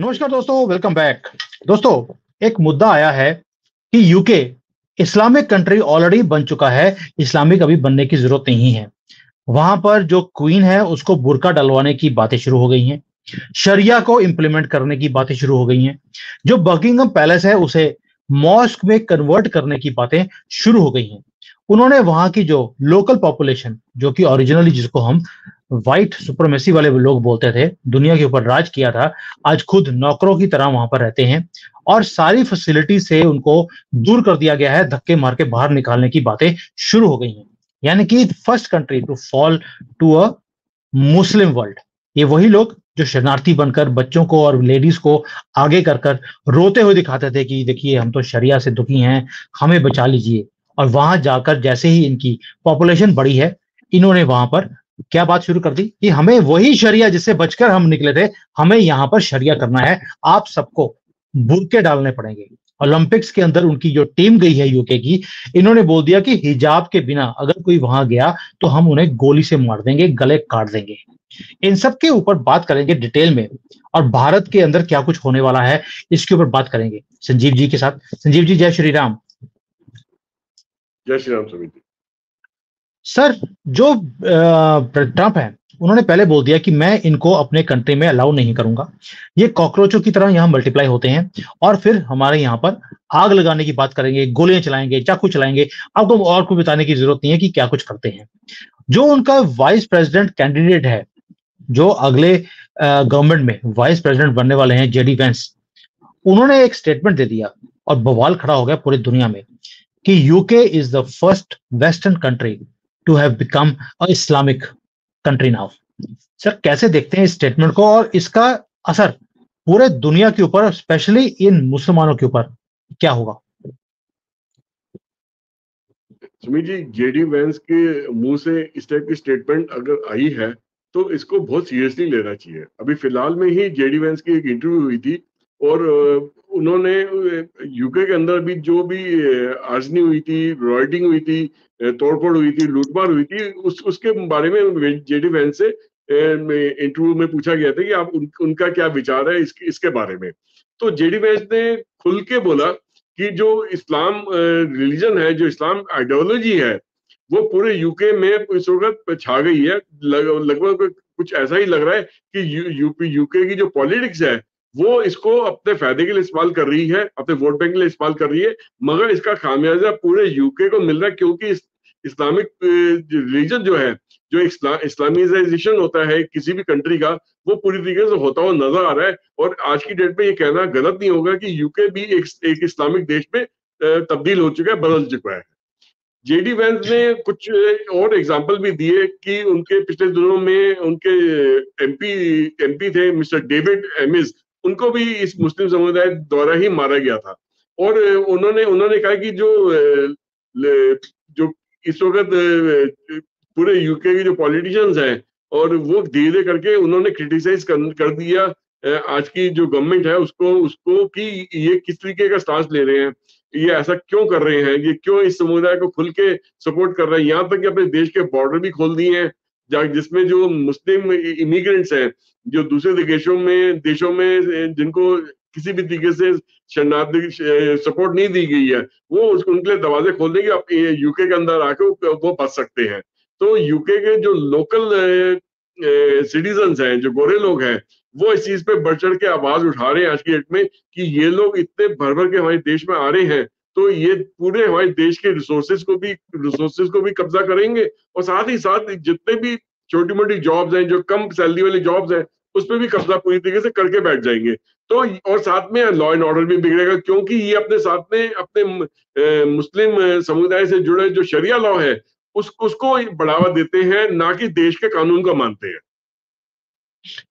नमस्कार दोस्तों, welcome back. दोस्तों, एक मुद्दा आया है कि यूके इस्लामिक कंट्री ऑलरेडी बन चुका है। इस्लामिक अभी बनने की जरूरत नहीं है। वहां पर जो क्वीन है उसको बुर्का डलवाने की बातें शुरू हो गई हैं। शरिया को इंप्लीमेंट करने की बातें शुरू हो गई हैं। जो बकिंगम पैलेस है उसे मॉस्क में कन्वर्ट करने की बातें शुरू हो गई हैं। उन्होंने वहां की जो लोकल पॉपुलेशन, जो कि ओरिजिनली जिसको हम व्हाइट सुपरमेसी वाले लोग बोलते थे, दुनिया के ऊपर राज किया था, आज खुद नौकरों की तरह वहां पर रहते हैं और सारी फैसिलिटी से उनको दूर कर दिया गया है। धक्के मार के बाहर निकालने की बातें शुरू हो गई हैं। यानी कि first country to fall to a Muslim world. ये वही लोग जो शरणार्थी बनकर बच्चों को और लेडीज को आगे कर कर रोते हुए दिखाते थे कि देखिए हम तो शरिया से दुखी हैं, हमें बचा लीजिए। और वहां जाकर जैसे ही इनकी पॉपुलेशन बढ़ी है, इन्होंने वहां पर क्या बात शुरू कर दी कि हमें वही शरिया जिससे बचकर हम निकले थे, हमें यहां पर शरिया करना है। आप सबको बुर्के डालने पड़ेंगे। ओलंपिक्स के अंदर उनकी जो टीम गई है यूके की, इन्होंने बोल दिया कि हिजाब के बिना अगर कोई वहां गया तो हम उन्हें गोली से मार देंगे, गले काट देंगे। इन सब के ऊपर बात करेंगे डिटेल में, और भारत के अंदर क्या कुछ होने वाला है इसके ऊपर बात करेंगे संजीव जी के साथ। संजीव जी, जय श्री राम। जय श्री राम समीर जी। सर, जो ट्रंप है उन्होंने पहले बोल दिया कि मैं इनको अपने कंट्री में अलाउ नहीं करूंगा। ये कॉकरोचों की तरह यहाँ मल्टीप्लाई होते हैं और फिर हमारे यहाँ पर आग लगाने की बात करेंगे, गोलियां चलाएंगे, चाकू चलाएंगे। आपको और कुछ बताने की जरूरत नहीं है कि क्या कुछ करते हैं। जो उनका वाइस प्रेसिडेंट कैंडिडेट है, जो अगले गवर्नमेंट में वाइस प्रेसिडेंट बनने वाले हैं, जेडी वेंस, उन्होंने एक स्टेटमेंट दे दिया और बवाल खड़ा हो गया पूरी दुनिया में कि UK is the first western country to have become a Islamic country now. Sir, कैसे देखते हैं इस स्टेटमेंट को और इसका असर पूरे दुनिया के ऊपर, स्पेशली इन मुसलमानों के ऊपर क्या होगा? सुमीर जी, जेडी वेंस के मुंह से इस टाइप की स्टेटमेंट अगर आई है तो इसको बहुत सीरियसली लेना चाहिए। अभी फिलहाल में ही जेडी वेंस की एक इंटरव्यू हुई थी और उन्होंने यूके के अंदर भी जो भी आर्जनी हुई थी, रॉयटिंग हुई थी, तोड़फोड़ हुई थी, लूटमार हुई थी, उसके बारे में जेडी वेंस से इंटरव्यू में पूछा गया था कि आप उनका क्या विचार है इसके बारे में। तो जेडी वेंस ने खुल के बोला कि जो इस्लाम रिलीजन है, जो इस्लाम आइडियोलॉजी है, वो पूरे यूके में इस वक्त छा गई है। लगभग कुछ ऐसा ही लग रहा है कि यूके की जो पॉलिटिक्स है वो इसको अपने फायदे के लिए इस्तेमाल कर रही है, अपने वोट बैंक के लिए इस्तेमाल कर रही है, मगर इसका खामियाजा पूरे यूके को मिल रहा है क्योंकि इस्लामिक रिलीजन जो है, जो इस्लामिजाइजेशन होता है किसी भी कंट्री का, वो पूरी तरीके से होता हुआ नजर आ रहा है। और आज की डेट में ये कहना गलत नहीं होगा कि यूके भी एक इस्लामिक देश में तब्दील हो चुका है, बदल चुका है। जेडी वेंस ने कुछ और एग्जाम्पल भी दिए कि उनके पिछले दिनों में उनके एमपी थे मिस्टर डेविड एमिस, उनको भी इस मुस्लिम समुदाय द्वारा ही मारा गया था। और उन्होंने कहा कि जो इस वक्त पूरे यूके के जो पॉलिटिशियंस हैं, और वो धीरे धीरे करके उन्होंने क्रिटिसाइज कर दिया आज की जो गवर्नमेंट है उसको कि ये किस तरीके का स्टांस ले रहे हैं, ये ऐसा क्यों कर रहे हैं, ये क्यों इस समुदाय को खुल के सपोर्ट कर रहे हैं। यहाँ तक कि अपने देश के बॉर्डर भी खोल दिए हैं जिसमें जो मुस्लिम इमिग्रेंट्स हैं, जो दूसरे देशों में जिनको किसी भी तरीके से शरणार्थी सपोर्ट नहीं दी गई है, वो उनके लिए दरवाजे खोल देंगे, अब यूके के अंदर आके वो बच सकते हैं। तो यूके के जो लोकल सिटीजन्स हैं, जो गोरे लोग हैं, वो इस चीज पे बढ़ चढ़ के आवाज उठा रहे हैं आज की डेट में कि ये लोग इतने भर भर के हमारे देश में आ रहे हैं तो ये पूरे हमारे देश के रिसोर्सेज को भी कब्जा करेंगे, और साथ ही साथ जितने भी छोटी मोटी जॉब्स हैं, जो कम सैलरी वाली जॉब्स हैं, उस पर भी कब्जा पूरी तरीके से करके बैठ जाएंगे। तो और साथ में लॉ एंड ऑर्डर भी बिगड़ेगा क्योंकि ये अपने साथ में अपने मुस्लिम समुदाय से जुड़े जो शरिया लॉ है उसको बढ़ावा देते हैं, ना कि देश के कानून को मानते हैं।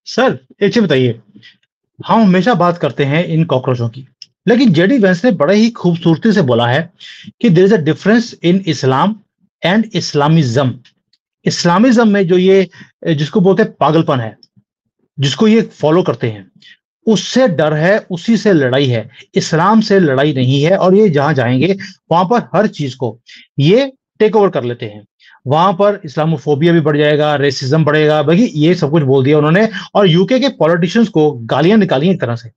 सर, एक चीज बताइए, हम हमेशा बात करते हैं इन कॉकरोचों की, लेकिन जेडी वेंस ने बड़े ही खूबसूरती से बोला है कि there is a difference in Islam and Islamism. Islamism में जो ये जिसको बोलते हैं पागलपन है, जिसको ये फॉलो करते हैं, उससे डर है, उसी से लड़ाई है, इस्लाम से लड़ाई नहीं है। और ये जहां जाएंगे वहां पर हर चीज को ये टेक ओवर कर लेते हैं। वहां पर इस्लामोफोबिया भी बढ़ जाएगा, रेसिज्म बढ़ेगा, बाकी ये सब कुछ बोल दिया उन्होंने। और यूके के पॉलिटिशियंस को गालियां निकाली एक तरह से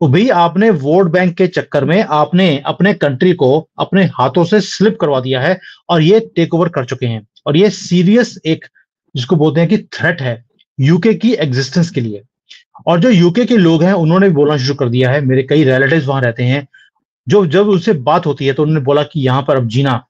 तो भाई आपने वोट बैंक के चक्कर में आपने अपने कंट्री को अपने हाथों से स्लिप करवा दिया है और ये टेक ओवर कर चुके हैं, और ये सीरियस एक जिसको बोलते हैं कि थ्रेट है यूके की एग्जिस्टेंस के लिए। और जो यूके के लोग हैं उन्होंने भी बोलना शुरू कर दिया है, मेरे कई रिलेटिव्स वहां रहते हैं, जो जब उनसे बात होती है तो उन्होंने बोला कि यहाँ पर अब जीना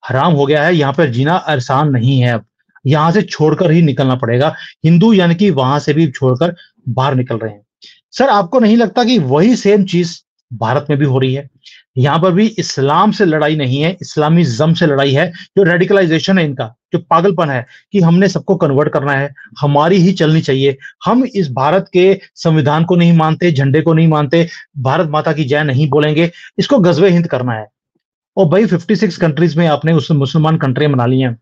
हराम हो गया है, यहाँ पर जीना आसान नहीं है, अब यहां से छोड़कर ही निकलना पड़ेगा। हिंदू यानी कि वहां से भी छोड़कर बाहर निकल रहे हैं। सर आपको नहीं लगता कि वही सेम चीज भारत में भी हो रही है? यहां पर भी इस्लाम से लड़ाई नहीं है, इस्लामिज्म से लड़ाई है। जो रेडिकलाइजेशन है इनका, जो पागलपन है कि हमने सबको कन्वर्ट करना है, हमारी ही चलनी चाहिए, हम इस भारत के संविधान को नहीं मानते, झंडे को नहीं मानते, भारत माता की जय नहीं बोलेंगे, इसको गजबे हिंद करना है। और भाई 56 कंट्रीज में आपने उस मुसलमान कंट्रियां बना ली हैं,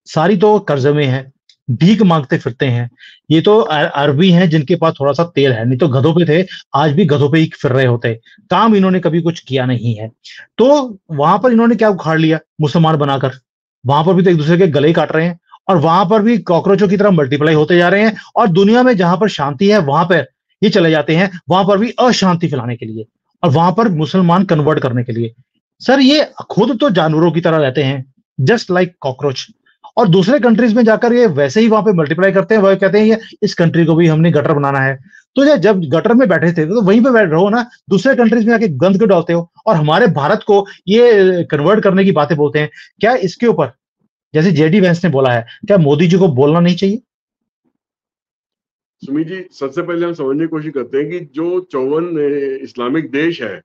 सारी तो कर्जे में है, भीख मांगते फिरते हैं। ये तो अरबी हैं जिनके पास थोड़ा सा तेल है, नहीं तो गधों पे थे, आज भी गधों पे ही फिर रहे होते, काम इन्होंने कभी कुछ किया नहीं है। तो वहां पर इन्होंने क्या उखाड़ लिया मुसलमान बनाकर? वहां पर भी तो एक दूसरे के गले ही काट रहे हैं, और वहां पर भी कॉकरोचों की तरह मल्टीप्लाई होते जा रहे हैं, और दुनिया में जहां पर शांति है वहां पर ये चले जाते हैं, वहां पर भी अशांति फैलाने के लिए, और वहां पर मुसलमान कन्वर्ट करने के लिए। सर ये खुद तो जानवरों की तरह रहते हैं, जस्ट लाइक कॉकरोच, और दूसरे कंट्रीज में जाकर ये वैसे ही वहां पे मल्टीप्लाई करते हैं, वह कहते हैं ये इस कंट्री को भी हमने गटर बनाना है। तो ये जब गटर में बैठे थे तो वहीं पे बैठ रहो ना, दूसरे कंट्रीज में आके गंद क्यों डालते हो और हमारे भारत को ये कन्वर्ट करने की बातें बोलते हैं? क्या इसके ऊपर, जैसे जेडी वैंस ने बोला है, क्या मोदी जी को बोलना नहीं चाहिए? सुमित जी, सबसे पहले हम समझने की कोशिश करते हैं कि जो 54 इस्लामिक देश है,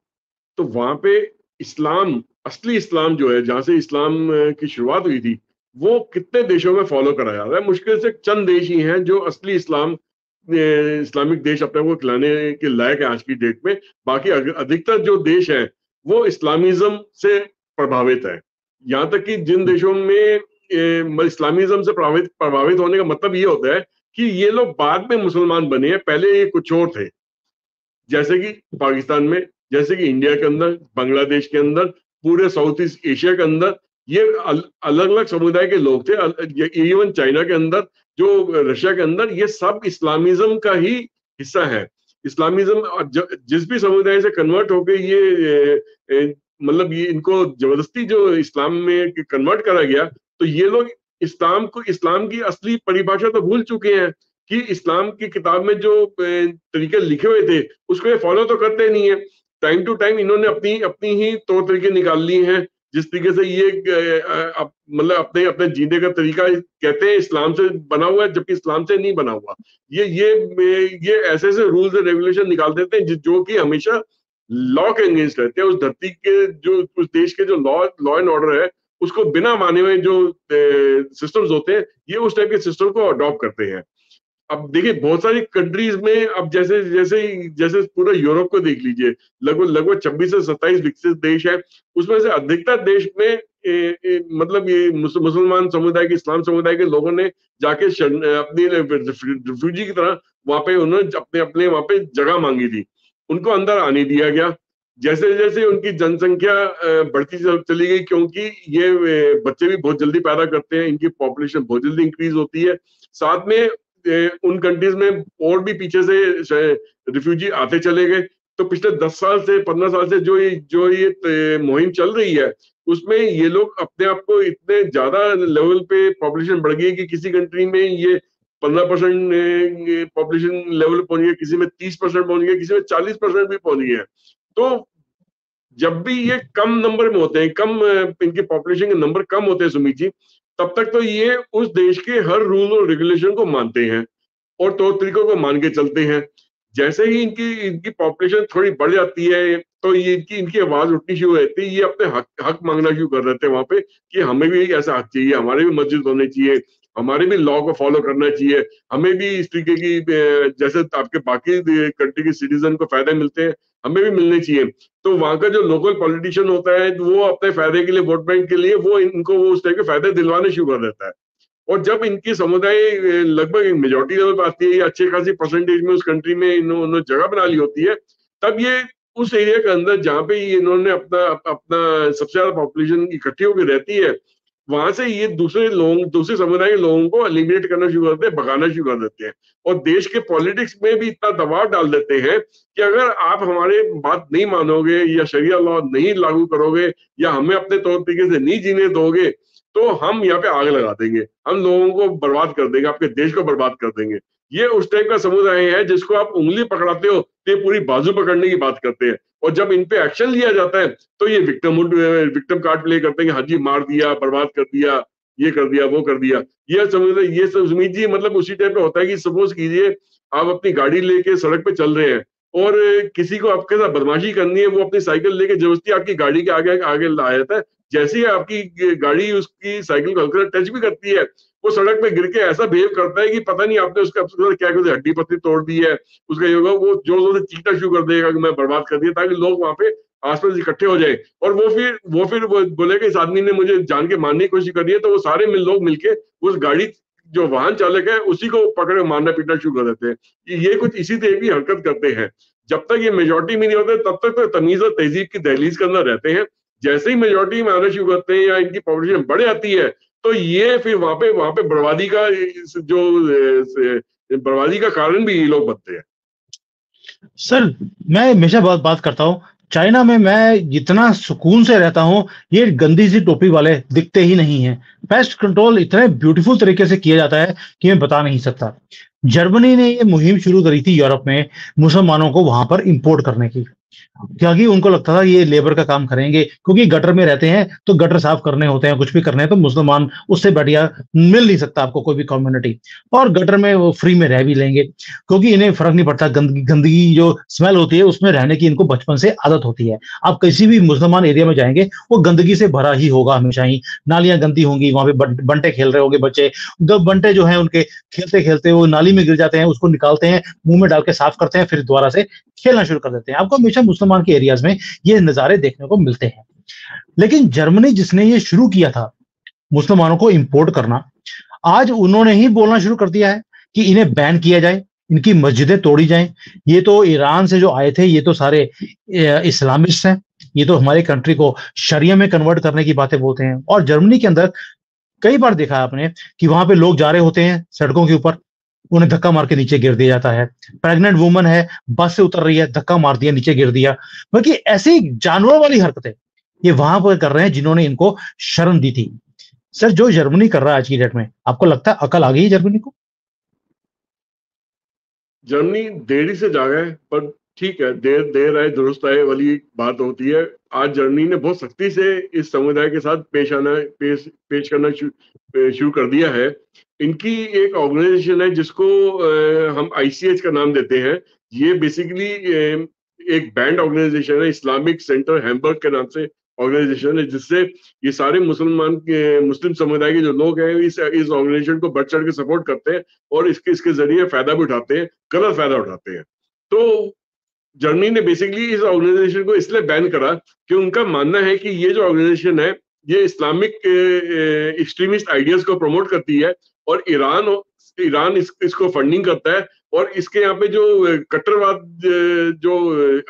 तो वहां पे इस्लाम, असली इस्लाम जो है, जहां से इस्लाम की शुरुआत हुई थी, वो कितने देशों में फॉलो करा जा रहा है? मुश्किल से चंद देश ही हैं जो असली इस्लामिक देश अपने को खिलाने के लायक है आज की डेट में। बाकी अधिकतर जो देश हैं वो इस्लामिज्म से प्रभावित है। यहाँ तक कि जिन देशों में इस्लामिज्म से प्रभावित प्रभावित होने का मतलब ये होता है कि ये लोग बाद में मुसलमान बने हैं, पहले ये कुछ और थे। जैसे कि पाकिस्तान में, जैसे कि इंडिया के अंदर, बांग्लादेश के अंदर, पूरे साउथ ईस्ट एशिया के अंदर ये अलग अलग समुदाय के लोग थे। इवन चाइना के अंदर, जो रशिया के अंदर, ये सब इस्लामिज्म का ही हिस्सा है। इस्लामिज्म जिस भी समुदाय से कन्वर्ट होकर ये मतलब ये इनको जबरदस्ती जो इस्लाम में कन्वर्ट करा गया, तो ये लोग इस्लाम की असली परिभाषा तो भूल चुके हैं कि इस्लाम की किताब में जो तरीके लिखे हुए थे उसको ये फॉलो तो करते नहीं है। टाइम टू टाइम इन्होंने अपनी अपनी ही तौर तरीके निकाल लिए हैं, जिस तरीके से ये मतलब अपने अपने जीने का तरीका कहते हैं इस्लाम से बना हुआ है, जबकि इस्लाम से नहीं बना हुआ। ये ऐसे ऐसे रूल्स एंड रेगुलेशन निकाल देते हैं जो कि हमेशा लॉ के अगेंस्ट रहते हैं। उस धरती के जो उस देश के जो लॉ एंड ऑर्डर है उसको बिना माने हुए जो सिस्टम्स होते हैं, ये उस टाइप के सिस्टम को अडॉप्ट करते हैं। अब देखिए बहुत सारी कंट्रीज में, अब जैसे जैसे जैसे पूरा यूरोप को देख लीजिए, लगभग लगभग 26 से 27 विकसित देश है, उसमें से अधिकतर देश में मतलब ये मुसलमान समुदाय के, इस्लाम समुदाय के लोगों ने जाके अपनी रिफ्यूजी की तरह वहां पे उन्होंने अपने अपने वहां पे जगह मांगी थी, उनको अंदर आने दिया गया। जैसे जैसे उनकी जनसंख्या बढ़ती चली गई, क्योंकि ये बच्चे भी बहुत जल्दी पैदा करते हैं, इनकी पॉपुलेशन बहुत जल्दी इंक्रीज होती है। साथ में उन कंट्रीज में और भी पीछे से रिफ्यूजी आते चले गए। तो पिछले 10 साल से 15 साल से जो ये मुहिम चल रही है, उसमें ये लोग अपने आप को इतने ज्यादा लेवल पे पॉपुलेशन बढ़ गई है कि किसी कंट्री में ये 15% पॉपुलेशन लेवल पहुंच गया, किसी में 30% पहुंच गया, किसी में 40% भी पहुंच गया। तो जब भी ये कम नंबर में होते हैं, इनकी पॉपुलेशन के नंबर कम होते हैं सुमित जी, तब तक तो ये उस देश के हर रूल और रेगुलेशन को मानते हैं और तौर तरीकों को मान के चलते हैं। जैसे ही इनकी इनकी पॉपुलेशन थोड़ी बढ़ जाती है, तो ये इनकी इनकी आवाज उठनी शुरू हो जाती है। ये अपने हक मांगना शुरू कर देते हैं वहां पे कि हमें भी ऐसा हक चाहिए, हमारे भी मस्जिद होने चाहिए, हमारे भी लॉ को फॉलो करना चाहिए, हमें भी इस तरीके की जैसे आपके बाकी कंट्री के सिटीजन को फायदे मिलते हैं, हमें भी मिलने चाहिए। तो वहां का जो लोकल पॉलिटिशियन होता है, वो अपने फायदे के लिए, वोट बैंक के लिए, वो इनको वो उस तरह के फायदे दिलवाने शुरू कर देता है। और जब इनकी समुदाय लगभग मेजोरिटी लेवल पर आती है, या अच्छी खासी परसेंटेज में उस कंट्री में इन्होंने जगह बना ली होती है, तब ये उस एरिया के अंदर जहाँ पे इन्होंने अपना अपना सबसे ज्यादा पॉपुलेशन इकट्ठी होकर रहती है, वहां से ये दूसरे समुदाय के लोगों को एलिमिनेट करना शुरू कर देते हैं, भगाना शुरू कर देते हैं, और देश के पॉलिटिक्स में भी इतना दबाव डाल देते हैं कि अगर आप हमारे बात नहीं मानोगे या शरिया लॉ नहीं लागू करोगे या हमें अपने तौर तरीके से नहीं जीने दोगे, तो हम यहाँ पे आग लगा देंगे, हम लोगों को बर्बाद कर देंगे, आपके देश को बर्बाद कर देंगे। ये उस टाइप का समुदाय है जिसको आप उंगली पकड़ाते हो तो ये पूरी बाजू पकड़ने की बात करते हैं, और जब इन पे एक्शन लिया जाता है तो ये विक्टिम कार्ड प्ले करते हैं कि हाँ जी मार दिया, बर्बाद कर दिया, ये कर दिया, वो कर दिया। ये समझ ये सब सुमीत जी, मतलब उसी टाइप का होता है कि सपोज कीजिए आप अपनी गाड़ी लेके सड़क पे चल रहे हैं और किसी को आपके साथ बदमाशी करनी है, वो अपनी साइकिल लेके जबरदस्ती आपकी गाड़ी के आगे आगे ला जाता है। जैसे ही आपकी गाड़ी उसकी साइकिल को हल्का टच भी करती है, वो सड़क पे गिर के ऐसा बिहेव करता है कि पता नहीं आपने उसका क्या कुछ हड्डी पत्ती तोड़ दी है, उसका ये होगा, वो जोर जोर से चीखना शुरू कर देगा कि मैं बर्बाद कर दिया, ताकि लोग वहां पे आसपास इकट्ठे हो जाए, और वो बोलेगा इस आदमी ने मुझे जान के मारने की कोशिश करी है, तो वो सारे लोग मिलके उस गाड़ी जो वाहन चालक है उसी को पकड़े मारना पीटना शुरू कर देते हैं। ये कुछ इसी तरह की हरकत करते हैं। जब तक ये मेजोरिटी में नहीं होते तब तक तो तमीज और तहजीब की दहलीज के अंदर रहते हैं। जैसे ही मेजोरिटी में आना शुरू करते हैं या इनकी पॉपुलेशन बढ़ जाती है, तो ये फिर वहां पे बर्बादी का कारण भी ये लोग बनते हैं। सर, मैं हमेशा बात करता हूँ, चाइना में मैं जितना सुकून से रहता हूँ, ये गंदी सी टोपी वाले दिखते ही नहीं है। पेस्ट कंट्रोल इतने ब्यूटीफुल तरीके से किया जाता है कि मैं बता नहीं सकता। जर्मनी ने ये मुहिम शुरू करी थी यूरोप में मुसलमानों को वहां पर इंपोर्ट करने की, क्योंकि उनको लगता था ये लेबर का काम करेंगे, क्योंकि गटर में रहते हैं तो गटर साफ करने होते हैं, कुछ भी करने हैं तो मुसलमान उससे बढ़िया मिल नहीं सकता आपको कोई भी कम्युनिटी, और गटर में वो फ्री में रह भी लेंगे क्योंकि इन्हें फर्क नहीं पड़ता। गंदगी जो स्मेल होती है उसमें रहने की इनको बचपन से आदत होती है। आप किसी भी मुसलमान एरिया में जाएंगे वो गंदगी से भरा ही होगा हमेशा ही, नालियां गंदी होंगी, वहां पे बंटे खेल रहे होंगे बच्चे, बंटे जो है उनके खेलते खेलते वो नाली में गिर जाते हैं, उसको निकालते हैं, मुंह में डाल के साफ करते हैं, फिर दोबारा से खेलना शुरू कर देते हैं। आपको हमेशा मुसलमान के एरियाज में ये नजारे देखने को मिलते हैं। लेकिन जर्मनी जिसने ये शुरू किया था मुसलमानों को इंपोर्ट करना, आज उन्होंने ही बोलना शुरू कर दिया है कि इन्हें बैन किया जाए, इनकी मस्जिदें तोड़ी जाएं। ये तो ईरान से जो आए थे ये तो सारे इस्लामिस्ट हैं, ये तो हमारे कंट्री को शरिया में कन्वर्ट करने की बातें बोलते हैं। और जर्मनी के अंदर कई बार देखा है आपने कि वहां पे लोग जा रहे होते हैं सड़कों के ऊपर, उन्हें धक्का मार के नीचे गिर दिया जाता है। प्रेग्नेंट वुमन है, बस से उतर रही है, धक्का मार दिया, नीचे गिर दिया। बल्कि ऐसी जानवरों वाली हरकतें ये वहां पर कर रहे हैं जिन्होंने इनको शर्म दी थी। सर, जो जर्मनी कर रहा है आज की डेट में, आपको लगता है अकल आ गई है जर्मनी को? जर्मनी देरी से जागा है, पर ठीक है, देर देर आए दुरुस्त आए वाली बात होती है। आज जर्मनी ने बहुत सख्ती से इस समुदाय के साथ पेश करना शुरू कर दिया है। इनकी एक ऑर्गेनाइजेशन है जिसको हम ICH का नाम देते हैं। ये बेसिकली एक बैंड ऑर्गेनाइजेशन है, इस्लामिक सेंटर हैम्बर्ग के नाम से ऑर्गेनाइजेशन है, जिससे ये सारे मुस्लिम समुदाय के जो लोग हैं इस ऑर्गेनाइजेशन को बढ़ चढ़ के सपोर्ट करते हैं और इसके जरिए फायदा भी उठाते हैं, गलत फायदा उठाते हैं। तो जर्मनी ने बेसिकली इस ऑर्गेनाइजेशन को इसलिए बैन करा कि उनका मानना है कि ये जो ऑर्गेनाइजेशन है ये इस्लामिक एक्सट्रीमिस्ट आइडियाज को प्रमोट करती है, और ईरान इसको फंडिंग करता है, और इसके यहाँ पे जो कट्टरवाद जो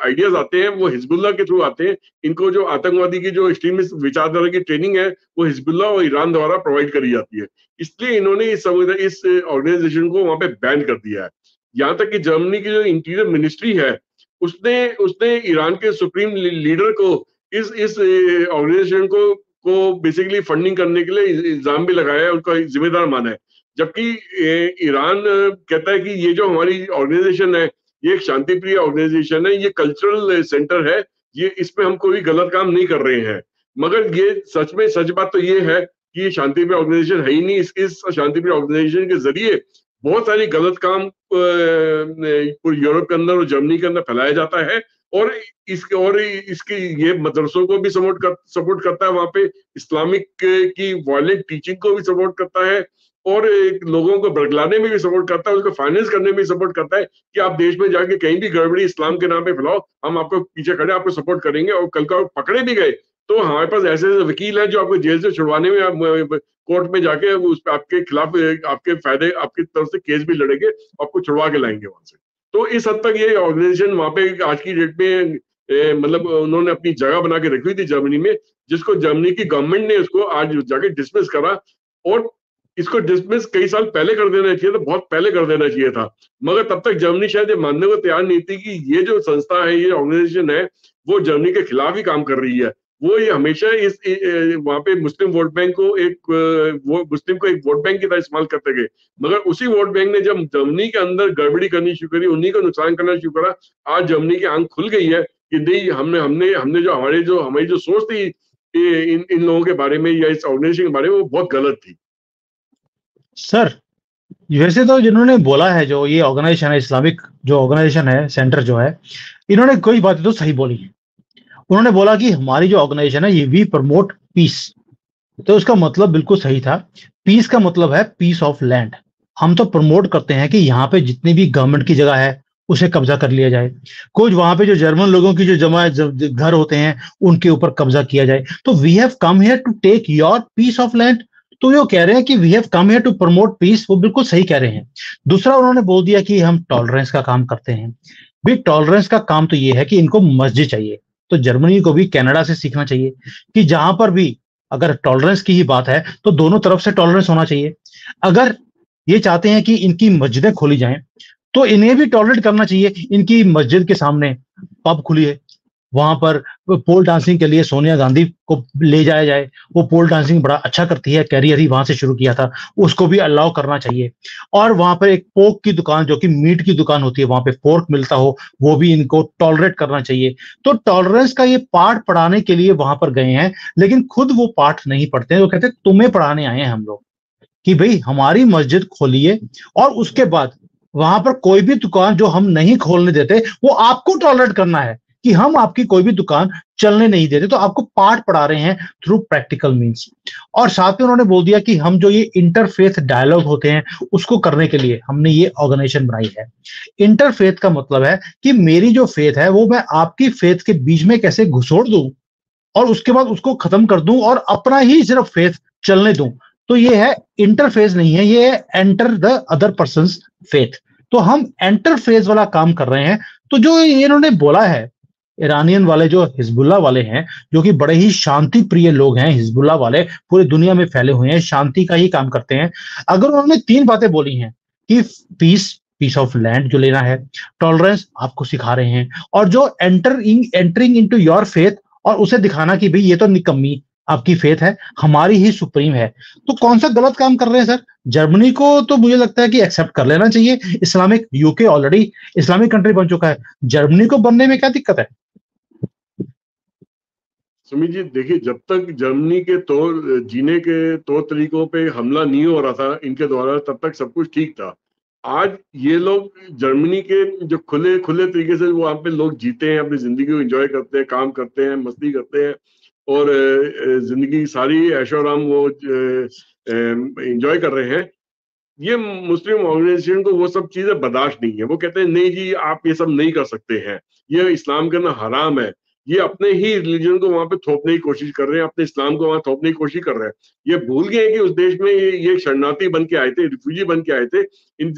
आइडियाज आते हैं वो हिजबुल्लाह के थ्रू आते हैं। इनको जो आतंकवादी की जो एक्सट्रीमिस्ट विचारधारा की ट्रेनिंग है वो हिजबुल्लाह और ईरान द्वारा प्रोवाइड करी जाती है। इसलिए इन्होंने इस ऑर्गेनाइजेशन को वहां पे बैन कर दिया है। यहाँ तक कि जर्मनी की जो इंटीरियर मिनिस्ट्री है उसने उसने ईरान के सुप्रीम लीडर को इस ऑर्गेनाइजेशन को बेसिकली फंडिंग करने के लिए इल्जाम भी लगाया है, उनका जिम्मेदार माना है। जबकि ईरान कहता है कि ये जो हमारी ऑर्गेनाइजेशन है ये एक शांति प्रिय ऑर्गेनाइजेशन है, ये कल्चरल सेंटर है, ये इसमें हम कोई गलत काम नहीं कर रहे हैं। मगर ये सच बात तो ये है कि ये शांति प्रिय ऑर्गेनाइजेशन है ही नहीं। इस शांति प्रिय ऑर्गेनाइजेशन के जरिए बहुत सारी गलत काम पूरे यूरोप के अंदर और जर्मनी के अंदर फैलाया जाता है, और इसके ये मदरसों को भी सपोर्ट करता है, वहां पे इस्लामिक की वायलेंट टीचिंग को भी सपोर्ट करता है, और लोगों को बरगलाने में भी सपोर्ट करता है, उसको फाइनेंस करने में भी सपोर्ट करता है कि आप देश में जाके कहीं भी गड़बड़ी इस्लाम के नाम पे फैलाओ, हम आपको पीछे खड़े आपको सपोर्ट करेंगे। और कल का पकड़े भी गए तो हमारे पास ऐसे वकील हैं जो आपको जेल से छुड़वाने में कोर्ट में जाके उस आपके खिलाफ आपके फायदे आपकी तरफ से केस भी लड़ेंगे, आपको छुड़वा के लाएंगे वहां से। तो इस हद तक ये ऑर्गेनाइजेशन वहां पे आज की डेट में मतलब उन्होंने अपनी जगह बना के रखी हुई थी जर्मनी में, जिसको जर्मनी की गवर्नमेंट ने उसको आज जाके डिसमिस करा। और इसको डिसमिस कई साल पहले कर देना चाहिए था, बहुत पहले कर देना चाहिए था, मगर तब तक जर्मनी शायद ये मानने को तैयार नहीं थी कि ये जो संस्था है, ये ऑर्गेनाइजेशन है, वो जर्मनी के खिलाफ ही काम कर रही है। वो ये हमेशा वहां पे मुस्लिम वोट बैंक को वो मुस्लिम को एक वोट बैंक की तरह इस्तेमाल करते गए, मगर उसी वोट बैंक ने जब जर्मनी के अंदर गड़बड़ी करनी शुरू करी, उन्हीं को नुकसान करना शुरू करा, आज जर्मनी की आंख खुल गई है कि नहीं, हमने हमने हमने जो हमारी जो सोच थी इन इन लोगों के बारे में या इस ऑर्गेनाइजेशन के बारे में, वो बहुत गलत थी। सर, वैसे तो जिन्होंने बोला है, जो ये ऑर्गेनाइजेशन है, इस्लामिक जो ऑर्गेनाइजेशन है, सेंटर जो है, इन्होंने कोई बातें तो सही बोली है। उन्होंने बोला कि हमारी जो ऑर्गेनाइजेशन है, ये वी प्रमोट पीस। तो उसका मतलब बिल्कुल सही था। पीस का मतलब है पीस ऑफ लैंड। हम तो प्रमोट करते हैं कि यहाँ पे जितनी भी गवर्नमेंट की जगह है, उसे कब्जा कर लिया जाए। कुछ वहां पे जो जर्मन लोगों की जो घर होते हैं, उनके ऊपर कब्जा किया जाए। तो we have come here to take your piece of land. तो जो कह रहे हैं कि we have come here to promote peace, वो बिल्कुल सही कह रहे हैं। दूसरा, उन्होंने बोल दिया कि हम टॉलरेंस का काम करते हैं। भी टॉलरेंस का काम तो ये है कि इनको मस्जिद चाहिए। तो जर्मनी को भी कनाडा से सीखना चाहिए कि जहां पर भी अगर टॉलरेंस की ही बात है, तो दोनों तरफ से टॉलरेंस होना चाहिए। अगर ये चाहते हैं कि इनकी मस्जिदें खोली जाएं, तो इन्हें भी टॉलरेट करना चाहिए। इनकी मस्जिद के सामने पब खुली है, वहां पर पोल डांसिंग के लिए सोनिया गांधी को ले जाया जाए। वो पोल डांसिंग बड़ा अच्छा करती है, कैरियर ही वहां से शुरू किया था, उसको भी अलाउ करना चाहिए। और वहां पर एक पोक की दुकान, जो कि मीट की दुकान होती है, वहां पे पोर्क मिलता हो, वो भी इनको टॉलरेट करना चाहिए। तो टॉलरेंस का ये पाठ पढ़ाने के लिए वहां पर गए हैं, लेकिन खुद वो पाठ नहीं पढ़ते हैं। वो कहते हैं तुम्हें पढ़ाने आए हैं हम लोग, कि भाई हमारी मस्जिद खोलिए, और उसके बाद वहां पर कोई भी दुकान जो हम नहीं खोलने देते, वो आपको टॉलरेट करना है कि हम आपकी कोई भी दुकान चलने नहीं देते। तो आपको पाठ पढ़ा रहे हैं थ्रू प्रैक्टिकल मींस। और साथ में उन्होंने बोल दिया कि हम जो ये इंटरफेथ डायलॉग होते हैं, उसको करने के लिए हमने ये ऑर्गेनाइजेशन बनाई है। इंटरफेथ का मतलब है कि मेरी जो फेथ है, वो मैं आपकी फेथ के बीच में कैसे घुसोड़ दूं, और उसके बाद उसको खत्म कर दूं और अपना ही सिर्फ फेथ चलने दूं। तो ये है इंटरफेस, नहीं है, ये है enter the other persons faith. तो हम एंटरफेस वाला काम कर रहे हैं। तो जो इन्होंने बोला है, ईरानियन वाले जो हिजबुल्लाह वाले हैं, जो कि बड़े ही शांति प्रिय लोग हैं, हिजबुल्लाह वाले पूरी दुनिया में फैले हुए हैं, शांति का ही काम करते हैं। अगर उन्होंने तीन बातें बोली हैं कि पीस, पीस ऑफ लैंड जो लेना है, टॉलरेंस आपको सिखा रहे हैं, और जो एंटरिंग इनटू योर फेथ, और उसे दिखाना कि भाई ये तो निकम्मी आपकी फेथ है, हमारी ही सुप्रीम है। तो कौन सा गलत काम कर रहे हैं सर? जर्मनी को तो मुझे लगता है कि एक्सेप्ट कर लेना चाहिए। Islamic, UK already Islamic country बन चुका है, जर्मनी को बनने में क्या दिक्कत है? सुमित जी, देखिए, जब तक जर्मनी के जीने के तौर तरीकों पे हमला नहीं हो रहा था इनके द्वारा, तब तक सब कुछ ठीक था। आज ये लोग जर्मनी के जो खुले खुले तरीके से वहां पे लोग जीते हैं, अपनी जिंदगी को एंजॉय करते हैं, काम करते हैं, मस्ती करते हैं, और जिंदगी सारी ऐशो आराम वो एंजॉय कर रहे हैं। ये मुस्लिम ऑर्गेनाइजेशन को वो सब चीजें बर्दाश्त नहीं है। वो कहते हैं नहीं जी, आप ये सब नहीं कर सकते हैं, ये इस्लाम करना हराम है। ये अपने ही रिलीजन को वहां पे थोपने की कोशिश कर रहे हैं, अपने इस्लाम को वहां थोपने की कोशिश कर रहे हैं। ये भूल गए कि उस देश में ये शरणार्थी बन के आए थे, रिफ्यूजी बन के आए थे।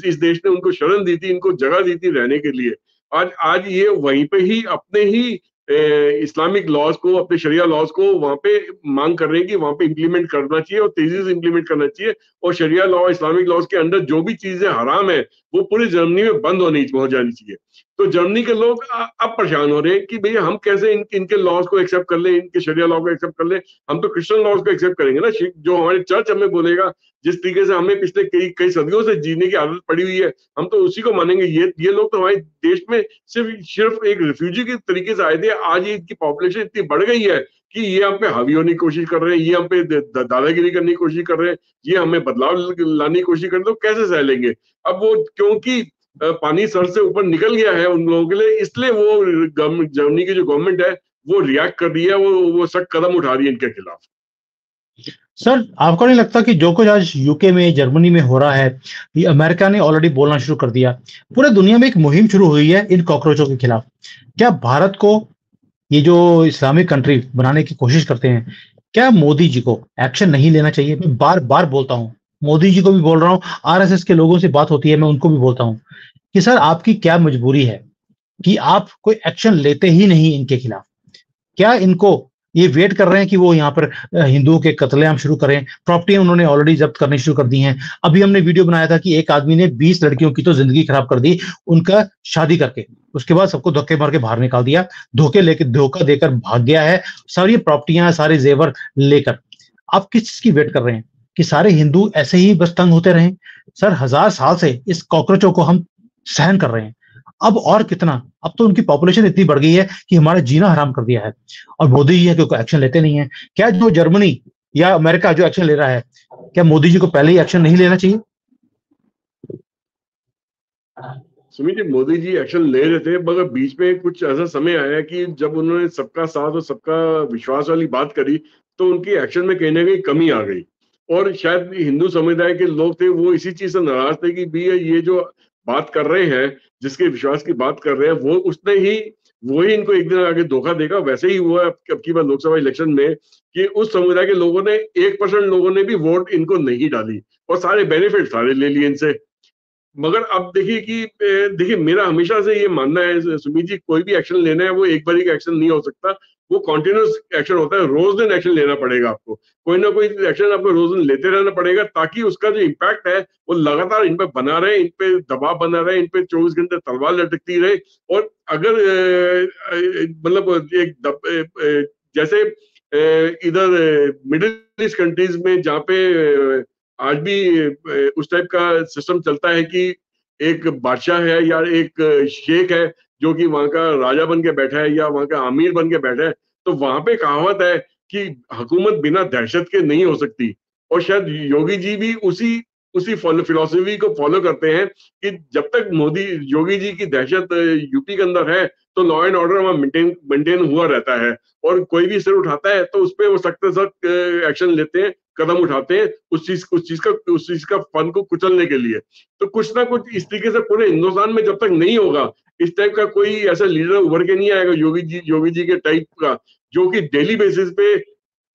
इस देश ने उनको शरण दी थी, इनको जगह दी थी रहने के लिए। आज आज ये वहीं पे ही अपने ही इस्लामिक लॉज को, अपने शरिया लॉज को वहां पे मांग कर रहे हैं कि वहां पे इंप्लीमेंट करना चाहिए, और तेजी से इंप्लीमेंट करना चाहिए। और शरिया लॉ, इस्लामिक लॉज के अंदर जो भी चीजें हराम है, वो पूरी जर्मनी में बंद हो जानी चाहिए। तो जर्मनी के लोग अब परेशान हो रहे हैं कि भैया हम कैसे इनके लॉज को एक्सेप्ट कर लें, इनके शरिया लॉ को एक्सेप्ट कर लें। हम तो क्रिश्चियन लॉज को एक्सेप्ट करेंगे ना, जो हमारी चर्च हमें बोलेगा, जिस तरीके से हमें पिछले कई कई सदियों से जीने की आदत पड़ी हुई है, हम तो उसी को मानेंगे। ये लोग तो हमारे देश में सिर्फ एक रिफ्यूजी के तरीके से आए थे। आज इनकी पॉपुलेशन इतनी बढ़ गई है कि ये हम पे हावी होने की कोशिश कर रहे हैं, ये हम पे दादागिरी करने की कोशिश कर रहे हैं, ये हमें बदलाव लाने की कोशिश कर रहे हैं। तो कैसे सह लेंगे? अब वो, क्योंकि पानी सर से ऊपर निकल गया है उन लोगों के लिए, इसलिए वो जर्मनी की जो गवर्नमेंट है, वो रिएक्ट कर रही है, वो सख्त कदम उठा रही है इनके खिलाफ। सर, आपको नहीं लगता कि जो कुछ आज यूके में, जर्मनी में हो रहा है, ये अमेरिका ने ऑलरेडी बोलना शुरू कर दिया, पूरे दुनिया में एक मुहिम शुरू हुई है इन कॉकरोचों के खिलाफ? क्या भारत को, ये जो इस्लामिक कंट्री बनाने की कोशिश करते हैं, क्या मोदी जी को एक्शन नहीं लेना चाहिए? मैं बार बार बोलता हूं, मोदी जी को भी बोल रहा हूं, आरएसएस के लोगों से बात होती है, मैं उनको भी बोलता हूं कि सर आपकी क्या मजबूरी है कि आप कोई एक्शन लेते ही नहीं इनके खिलाफ? क्या इनको ये वेट कर रहे हैं कि वो यहाँ पर हिंदुओं के कत्लेआम शुरू करें? प्रॉपर्टी उन्होंने ऑलरेडी जब्त करनी शुरू कर दी हैं। अभी हमने वीडियो बनाया था कि एक आदमी ने 20 लड़कियों की तो जिंदगी खराब कर दी उनका शादी करके, उसके बाद सबको धक्के मार के बाहर निकाल दिया, धोखा देकर भाग गया है, सारी प्रॉपर्टियां सारे जेवर लेकर। आप किस चीज की वेट कर रहे हैं कि सारे हिंदू ऐसे ही बस तंग होते रहें? सर 1000 साल से इस कॉकरोचों को हम सहन कर रहे हैं, अब और कितना? अब तो उनकी पॉपुलेशन इतनी बढ़ गई है कि हमारा जीना हराम कर दिया है, और मोदी जी है कि कोई एक्शन लेते नहीं है। क्या जो जर्मनी या अमेरिका जो एक्शन ले रहा है, क्या मोदी जी को पहले ही एक्शन नहीं लेना चाहिए? सुमित जी, मोदी जी एक्शन ले रहे थे, मगर बीच में कुछ ऐसा समय आया कि जब उन्होंने सबका साथ और सबका विश्वास वाली बात करी, तो उनकी एक्शन में कहीं ना कहीं कमी आ गई। और शायद हिंदू समुदाय के लोग थे, वो इसी चीज से नाराज थे कि भैया ये जो बात कर रहे हैं, जिसके विश्वास की बात कर रहे हैं, वो ही इनको एक दिन आगे धोखा देगा। वैसे ही हुआ अब की बार लोकसभा इलेक्शन में कि उस समुदाय के लोगों ने 1% लोगों ने भी वोट इनको नहीं डाली, और सारे बेनिफिट सारे ले लिए इनसे। मगर अब देखिए कि देखिए, मेरा हमेशा से ये मानना है सुमीत जी, कोई भी एक्शन लेना है वो एक बारी का एक्शन नहीं हो सकता, वो कॉन्टिन्यूस एक्शन होता है। रोज दिन एक्शन लेना पड़ेगा आपको, कोई ना कोई एक्शन आपको रोज दिन लेते रहना पड़ेगा, ताकि उसका जो इम्पैक्ट है वो लगातार इन पे बना रहे, इन पे दबाव बना रहे, इन पे 24 घंटे तलवार लटकती रहे। और अगर मतलब जैसे इधर मिडिल ईस्ट कंट्रीज में जहाँ पे आज भी उस टाइप का सिस्टम चलता है कि एक बादशाह है या एक शेख है जो कि वहां का राजा बन के बैठा है या वहां का अमीर बन के बैठा है, तो वहां पे कहावत है कि हुकूमत बिना दहशत के नहीं हो सकती। और शायद योगी जी भी उसी उसी फिलोसफी को फॉलो करते हैं कि जब तक योगी जी की दहशत यूपी के अंदर है, तो लॉ एंड ऑर्डर वहां मेंटेन हुआ रहता है। और कोई भी सिर उठाता है तो उस पर वो सख्त से सख्त एक्शन लेते हैं, कदम उठाते हैं उस चीज का फन को कुचलने के लिए। तो कुछ ना कुछ इस तरीके से पूरे हिंदुस्तान में जब तक नहीं होगा, इस टाइप का कोई ऐसा लीडर उभर के नहीं आएगा योगी जी के टाइप का, जो कि डेली बेसिस पे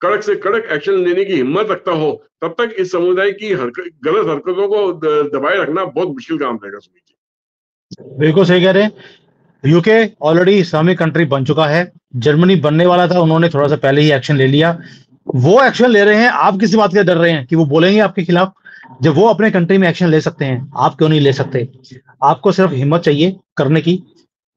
कड़क से कड़क एक्शन लेने की हिम्मत रखता हो, तब तक इस समुदाय की गलत हरकतों को दबाए रखना बहुत मुश्किल काम रहेगा सुमित जी। बिल्कुल सही कह रहे हैं। यूके ऑलरेडी इस्लामिक कंट्री बन चुका है, जर्मनी बनने वाला था, उन्होंने थोड़ा सा पहले ही एक्शन ले लिया, वो एक्शन ले रहे हैं। आप किसी बात के डर रहे हैं कि वो बोलेंगे आपके खिलाफ? जब वो अपने कंट्री में एक्शन ले सकते हैं, आप क्यों नहीं ले सकते? आपको सिर्फ हिम्मत चाहिए करने की।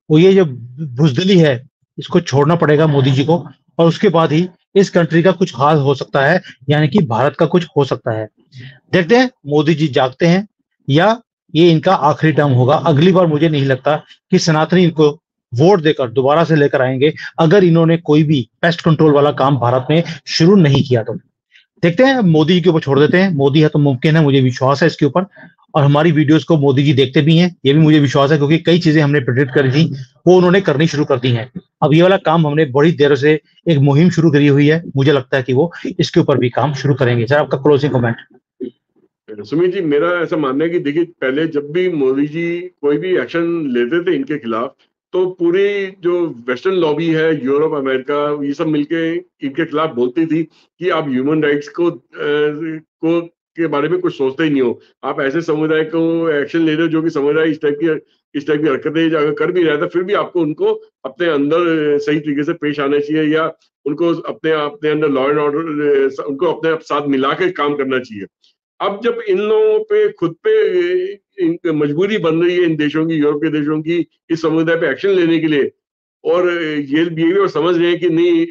वो ये जो बुजदिली है, इसको छोड़ना पड़ेगा मोदी जी को, और उसके बाद ही इस कंट्री का कुछ हाल हो सकता है, यानी कि भारत का कुछ हो सकता है। देखते हैं मोदी जी जागते हैं या ये इनका आखिरी टर्म होगा। अगली बार मुझे नहीं लगता कि सनातनी इनको वोट देकर दोबारा से लेकर आएंगे, अगर इन्होंने कोई भी पेस्ट कंट्रोल वाला काम भारत में शुरू नहीं किया तो। देखते हैं, मोदी जी के ऊपर छोड़ देते हैं। मोदी है तो मुमकिन है, मुझे विश्वास है इसके ऊपर। और हमारी वीडियोस को मोदी जी देखते भी हैं, ये भी मुझे विश्वास है, क्योंकि कई चीजें हमने प्रेडिक्ट करी थी वो उन्होंने करनी शुरू कर दी हैं। अब ये वाला काम हमने बड़ी देर से एक मुहिम शुरू करी हुई है, मुझे लगता है कि वो इसके ऊपर भी काम शुरू करेंगे। सर, आपका क्लोजिंग कमेंट। सुमित जी, मेरा ऐसा मानना है कि देखिए, पहले जब भी मोदी जी कोई भी एक्शन लेते थे इनके खिलाफ, तो पूरी जो वेस्टर्न लॉबी है, यूरोप, अमेरिका, ये सब मिलके इनके खिलाफ बोलती थी कि आप ह्यूमन राइट्स को के बारे में कुछ सोचते ही नहीं हो। आप ऐसे समुदाय को एक्शन ले रहे हो जो कि समुदाय इस टाइप की हरकतें अगर कर भी रहा था, फिर भी आपको उनको अपने अंदर सही तरीके से पेश आना चाहिए, या उनको अपने अपने अंदर लॉ एंड ऑर्डर, उनको अपने साथ मिला के काम करना चाहिए। अब जब इन लोगों पे खुद पे मजबूरी बन रही है, इन देशों की, यूरोप के देशों की, इस समुदाय पे एक्शन लेने के लिए, और ये भी वो समझ रहे हैं कि नहीं,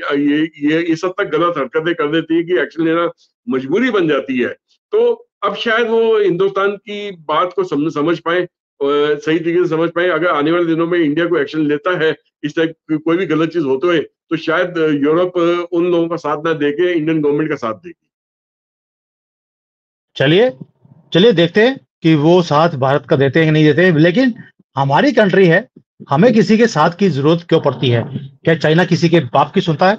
ये इस हद तक गलत हरकतें कर देती है कि एक्शन लेना मजबूरी बन जाती है, तो अब शायद वो हिंदुस्तान की बात को समझ पाए, सही तरीके से समझ पाए। अगर आने वाले दिनों में इंडिया को एक्शन लेता है इस टाइप कोई भी गलत चीज होते हुए, तो शायद यूरोप उन लोगों का साथ ना देके इंडियन गवर्नमेंट का साथ देगी। चलिए चलिए देखते हैं कि वो साथ भारत का देते हैं कि नहीं देते हैं। लेकिन हमारी कंट्री है, हमें किसी के साथ की जरूरत क्यों पड़ती है? क्या चाइना किसी के बाप की सुनता है?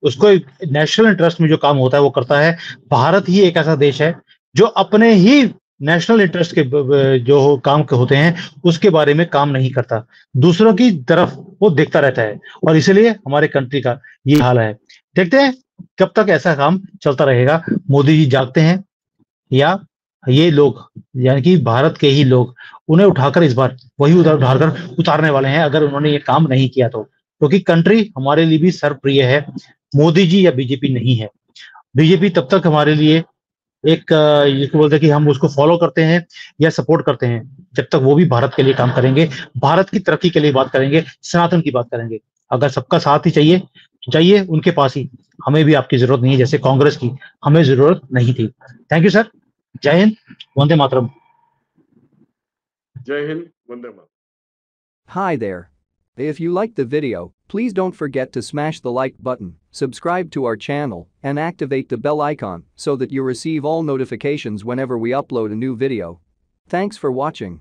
उसको नेशनल इंटरेस्ट में जो काम होता है वो करता है। भारत ही एक ऐसा देश है जो अपने ही नेशनल इंटरेस्ट के जो काम के होते हैं उसके बारे में काम नहीं करता, दूसरों की तरफ वो देखता रहता है, और इसलिए हमारे कंट्री का ये हाल है। देखते हैं कब तक ऐसा काम चलता रहेगा। मोदी जी जागते हैं या ये लोग यानी कि भारत के ही लोग उन्हें उठाकर इस बार वही उठाकर उतारने वाले हैं अगर उन्होंने ये काम नहीं किया तो, क्योंकि कंट्री हमारे लिए भी सर्वप्रिय है, मोदी जी या बीजेपी नहीं है। बीजेपी तब तक हमारे लिए एक ये बोलते हैं कि हम उसको फॉलो करते हैं या सपोर्ट करते हैं जब तक वो भी भारत के लिए काम करेंगे, भारत की तरक्की के लिए बात करेंगे, सनातन की बात करेंगे। अगर सबका साथ ही चाहिए तो जाइए उनके पास ही, हमें भी आपकी जरूरत नहीं है जैसे कांग्रेस की हमें जरूरत नहीं थी। थैंक यू सर, जय हिंद, वंदे मातरम। जय Hind, Vande Mataram. Hi there. If you liked the video, please don't forget to smash the like button, subscribe to our channel, and activate the bell icon so that you receive all notifications whenever we upload a new video. Thanks for watching.